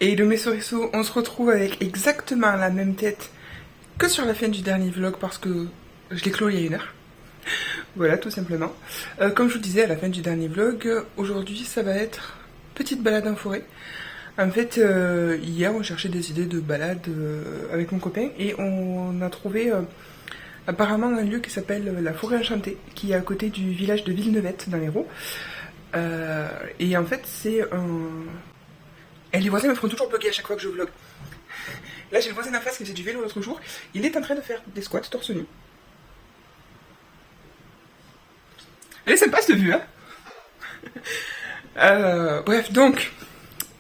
Et le Messorisso, on se retrouve avec exactement la même tête que sur la fin du dernier vlog parce que je l'ai clos il y a 1 heure. Voilà, tout simplement. Comme je vous disais à la fin du dernier vlog, aujourd'hui ça va être petite balade en forêt. En fait, hier on cherchait des idées de balade avec mon copain et on a trouvé apparemment un lieu qui s'appelle la Forêt Enchantée, qui est à côté du village de Villeneuve dans l'Hérault. Et en fait c'est un... Et les voisins me font toujours bugger à chaque fois que je vlog. Là, j'ai le voisin en face qui faisait du vélo l'autre jour. Il est en train de faire des squats torse nu. Elle est sympa cette vue, hein. Bref, donc,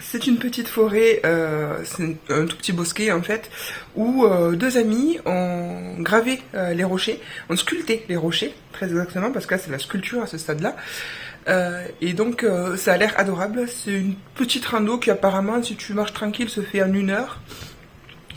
c'est une petite forêt, c'est un tout petit bosquet en fait, où 2 amis ont gravé les rochers, ont sculpté les rochers, très exactement, parce que là c'est la sculpture à ce stade-là. Et donc ça a l'air adorable, c'est une petite rando qui apparemment si tu marches tranquille se fait en 1 heure.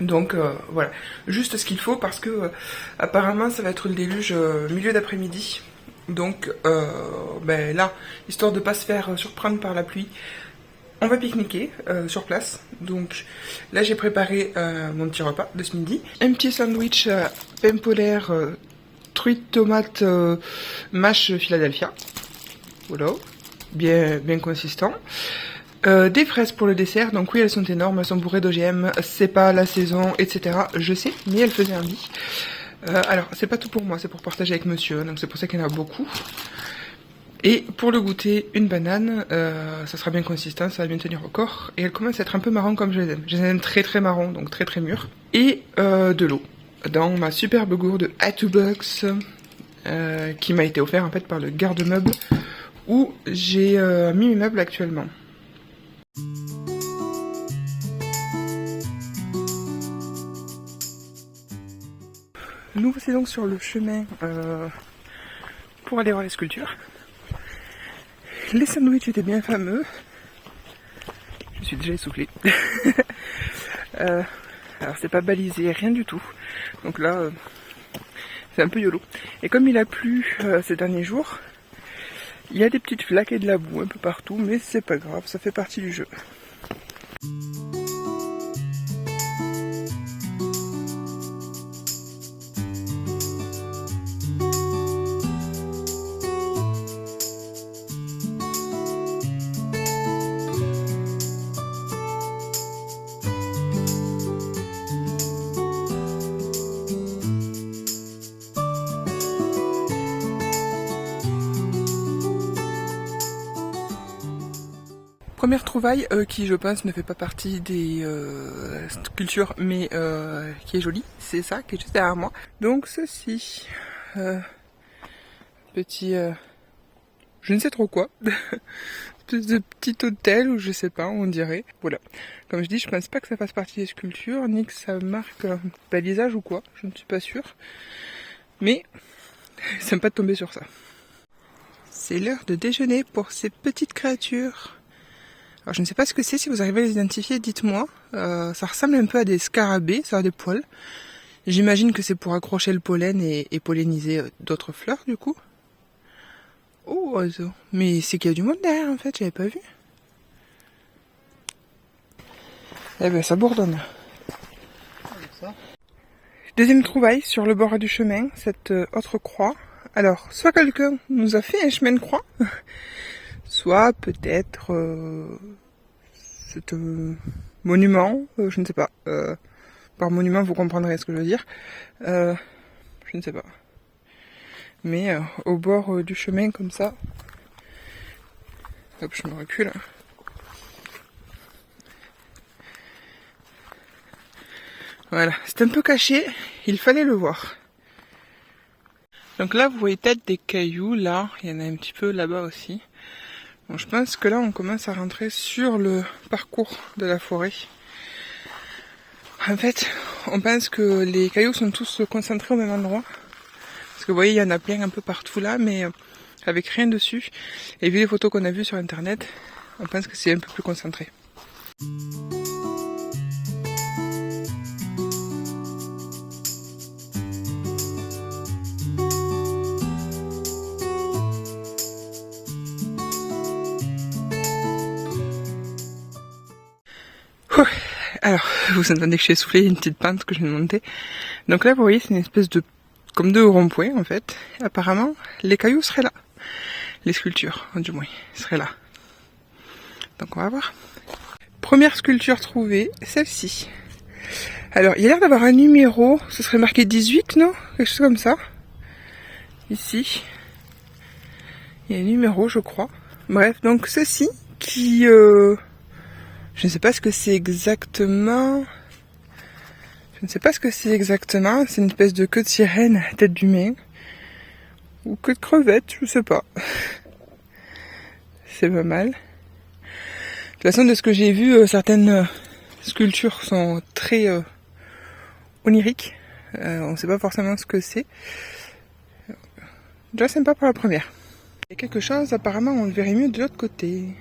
Donc voilà, juste ce qu'il faut parce que apparemment ça va être le déluge milieu d'après-midi. Donc ben là, histoire de pas se faire surprendre par la pluie, on va pique-niquer sur place. Donc là j'ai préparé mon petit repas de ce midi. Un petit sandwich pain polaire, truite tomate mâche Philadelphia. Voilà, bien consistant. Des fraises pour le dessert, donc oui elles sont énormes, elles sont bourrées d'OGM, c'est pas la saison, etc. Je sais, mais elles faisaient envie. Alors c'est pas tout pour moi, c'est pour partager avec monsieur, donc c'est pour ça qu'il y en a beaucoup. Et pour le goûter, une banane, ça sera bien consistant, ça va bien tenir au corps. Et elle commence à être un peu marron comme je les aime. Je les aime très très marron, donc très très mûr. Et de l'eau, dans ma superbe gourde A2Box, qui m'a été offerte en fait par le garde-meuble, où j'ai mis mes meubles actuellement. Nous voici donc sur le chemin pour aller voir les sculptures. Les sandwichs étaient bien fameux. Je suis déjà essoufflée. Alors c'est pas balisé, rien du tout. Donc là, c'est un peu YOLO. Et comme il a plu ces derniers jours, il y a des petites flaques et de la boue un peu partout, mais c'est pas grave, ça fait partie du jeu. Première trouvaille qui je pense ne fait pas partie des sculptures mais qui est jolie, c'est ça qui est juste derrière moi. Donc ceci, petit, je ne sais trop quoi, espèce de petit hôtel ou je sais pas, on dirait. Voilà, comme je dis, je pense pas que ça fasse partie des sculptures ni que ça marque un balisage ou quoi, je ne suis pas sûre. Mais sympa de tomber sur ça. C'est l'heure de déjeuner pour ces petites créatures. Alors je ne sais pas ce que c'est, si vous arrivez à les identifier, dites-moi. Ça ressemble un peu à des scarabées, ça a des poils. J'imagine que c'est pour accrocher le pollen et polliniser d'autres fleurs du coup. Oh oiseau, mais c'est qu'il y a du monde derrière en fait, j'avais pas vu. Eh ben ça bourdonne. Deuxième trouvaille sur le bord du chemin, cette autre croix. Alors, soit quelqu'un nous a fait un chemin de croix, soit peut-être c'est un monument, je ne sais pas. Par monument, vous comprendrez ce que je veux dire. Je ne sais pas. Mais au bord du chemin comme ça. Hop, je me recule. Voilà, c'est un peu caché, il fallait le voir. Donc là, vous voyez peut-être des cailloux, là, il y en a un petit peu là-bas aussi. Bon, je pense que là, on commence à rentrer sur le parcours de la forêt. En fait, on pense que les cailloux sont tous concentrés au même endroit. Parce que vous voyez, il y en a plein un peu partout là, mais avec rien dessus. Et vu les photos qu'on a vues sur internet, on pense que c'est un peu plus concentré. Alors, vous entendez que je suis essoufflée, il y a une petite pente que je viens de monter. Donc là, vous voyez, c'est une espèce de... comme de rond-point, en fait. Apparemment, les cailloux seraient là. Les sculptures, du moins, seraient là. Donc on va voir. Première sculpture trouvée, celle-ci. Alors, il y a l'air d'avoir un numéro, ce serait marqué 18, non? Quelque chose comme ça. Ici. Il y a un numéro, je crois. Bref, donc ceci, qui... je ne sais pas ce que c'est exactement. Je ne sais pas ce que c'est exactement. C'est une espèce de queue de sirène, tête d'humain. Ou queue de crevette, je sais pas. C'est pas mal. De toute façon, de ce que j'ai vu, certaines sculptures sont très oniriques. On ne sait pas forcément ce que c'est. Déjà sympa pour la première. Il y a quelque chose, apparemment, on le verrait mieux de l'autre côté.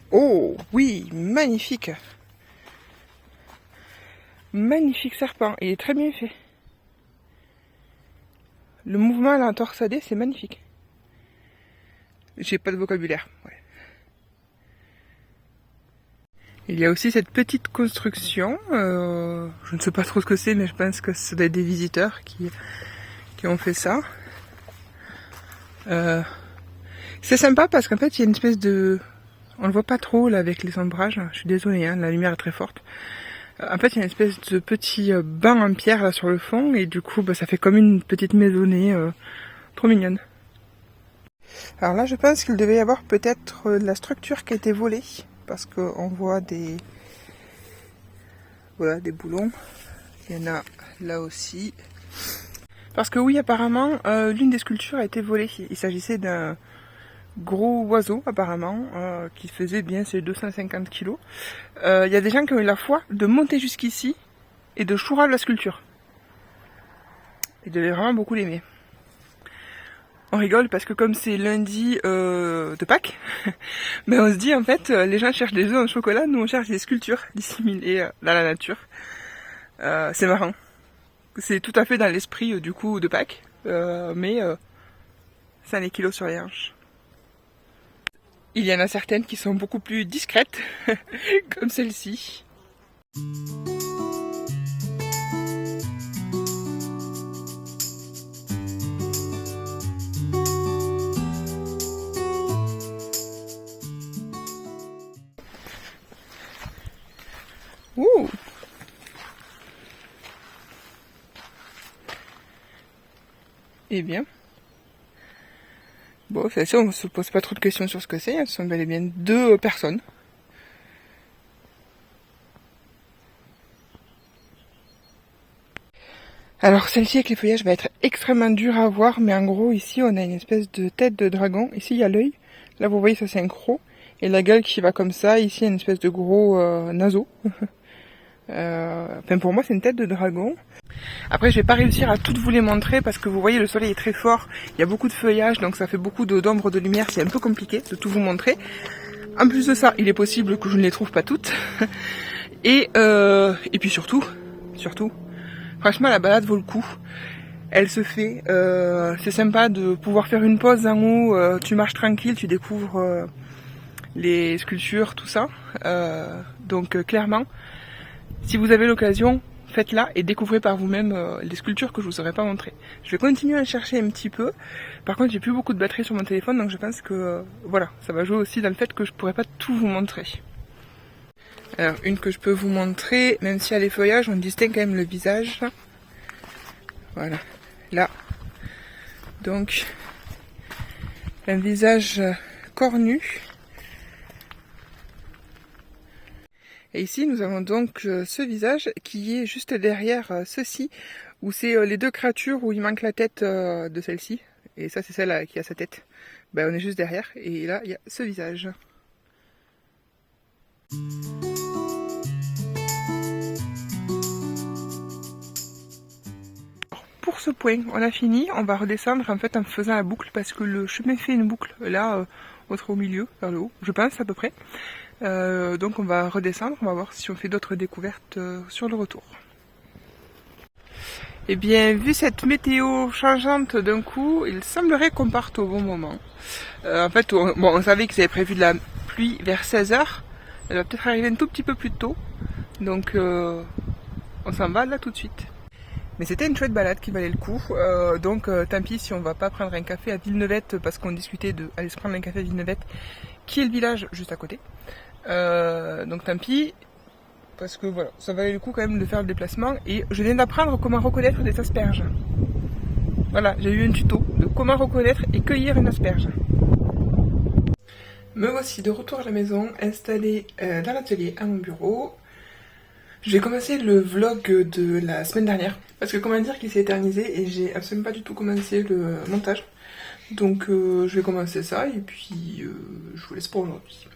Oh, oui, magnifique. Magnifique serpent, il est très bien fait. Le mouvement à la torsadée, c'est magnifique. J'ai pas de vocabulaire. Ouais. Il y a aussi cette petite construction. Je ne sais pas trop ce que c'est, mais je pense que ce doit être des visiteurs qui ont fait ça. C'est sympa parce qu'en fait, il y a une espèce de... On le voit pas trop là avec les ombrages. Je suis désolée, hein, la lumière est très forte. En fait, il y a une espèce de petit banc en pierre là sur le fond et du coup, ça fait comme une petite maisonnée trop mignonne. Alors là, je pense qu'il devait y avoir peut-être la structure qui a été volée parce qu'on voit des boulons. Il y en a là aussi. Parce que oui, apparemment, l'une des sculptures a été volée. Il s'agissait d'un gros oiseau apparemment qui faisait bien ses 250 kilos. Il y a des gens qui ont eu la foi de monter jusqu'ici et de chourer la sculpture. Ils devaient vraiment beaucoup l'aimer. On rigole parce que comme c'est lundi de Pâques, mais on se dit en fait les gens cherchent des œufs en chocolat, nous on cherche des sculptures disséminées dans la nature. C'est marrant. C'est tout à fait dans l'esprit du coup de Pâques, mais ça les kilos sur les hanches. Il y en a certaines qui sont beaucoup plus discrètes, comme celle-ci. Ouh! Eh bien. Bon, c'est ça, on ne se pose pas trop de questions sur ce que c'est. Ce sont bel et bien 2 personnes. Alors celle-ci avec les feuillages va être extrêmement dure à voir, mais en gros ici on a une espèce de tête de dragon. Ici il y a l'œil, là vous voyez ça c'est un croc, et la gueule qui va comme ça. Ici il y a une espèce de gros naseau. Enfin pour moi c'est une tête de dragon. Après je vais pas réussir à toutes vous les montrer parce que vous voyez le soleil est très fort, il y a beaucoup de feuillage donc ça fait beaucoup d'ombre de lumière, c'est un peu compliqué de tout vous montrer. En plus de ça il est possible que je ne les trouve pas toutes. Et puis surtout, franchement la balade vaut le coup. Elle se fait, c'est sympa de pouvoir faire une pause en haut, tu marches tranquille, tu découvres les sculptures, tout ça. Donc clairement, si vous avez l'occasion, faites-la et découvrez par vous-même les sculptures que je vous aurais pas montrées. Je vais continuer à chercher un petit peu. Par contre, j'ai plus beaucoup de batterie sur mon téléphone, donc je pense que voilà, ça va jouer aussi dans le fait que je pourrais pas tout vous montrer. Alors, une que je peux vous montrer, même si elle est feuillage, on distingue quand même le visage. Voilà, là. Donc, un visage cornu. Et ici, nous avons donc ce visage qui est juste derrière ceci, où c'est les 2 créatures où il manque la tête de celle-ci. Et ça, c'est celle qui a sa tête. Ben, on est juste derrière. Et là, il y a ce visage. Pour ce point, on a fini. On va redescendre en fait en faisant la boucle parce que le chemin fait une boucle là, au milieu, vers le haut, je pense à peu près. Donc on va redescendre, on va voir si on fait d'autres découvertes sur le retour. Et bien, vu cette météo changeante d'un coup, il semblerait qu'on parte au bon moment. En fait, on savait qu'ils avaient prévu de la pluie vers 16h. Elle va peut-être arriver un tout petit peu plus tôt. Donc on s'en va là tout de suite. Mais c'était une chouette balade qui valait le coup. Donc tant pis si on va pas prendre un café à Villeneuve parce qu'on discutait d'aller se prendre un café à Villeneuve qui est le village juste à côté. Donc tant pis. Parce que voilà, ça valait le coup quand même de faire le déplacement. Et je viens d'apprendre comment reconnaître des asperges. Voilà, j'ai eu un tuto de comment reconnaître et cueillir une asperge. Me voici de retour à la maison, installée dans l'atelier à mon bureau. Je vais commencer le vlog de la semaine dernière. Parce que comment dire qu'il s'est éternisé et j'ai absolument pas du tout commencé le montage. Donc je vais commencer ça et puis je vous laisse pour aujourd'hui.